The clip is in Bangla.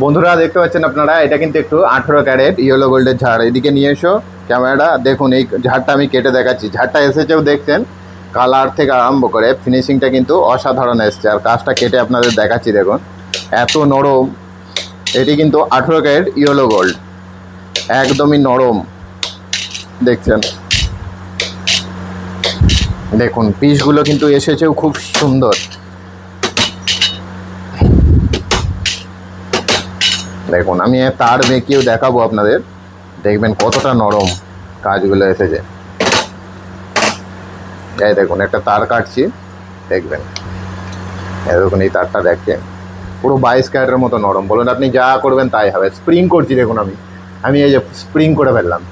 বন্ধুরা দেখতে পাচ্ছেন আপনারা, এটা কিন্তু একটু 18 ক্যারেট ইয়েলো গোল্ডের ঝাড়। এদিকে নিয়ে এসো ক্যামেরাটা, দেখুন এই ঝাড়টা আমি কেটে দেখাচ্ছি। ঝাড়টা এসেছেও দেখছেন, কালার থেকে আরম্ভ করে ফিনিশিংটা কিন্তু অসাধারণ এসছে। আর কাজটা কেটে আপনাদের দেখাচ্ছি, দেখুন এত নরম। এটি কিন্তু 18 ক্যারেট ইয়েলো গোল্ড, একদমই নরম। দেখছেন, দেখুন পিসগুলো কিন্তু এসেছেও খুব সুন্দর। দেখুন আমি তার বেঁকিয়েও দেখাবো আপনাদের, দেখবেন কতটা নরম কাজগুলো এসেছে। এই দেখুন একটা তার কাটছি, দেখবেন দেখুন এই তারটা দেখছেন পুরো 22 ক্যারেটের মতো নরম। বলুন আপনি যা করবেন তাই হবে। স্প্রিং করছি, দেখুন আমি এই যে স্প্রিং করে ফেললাম।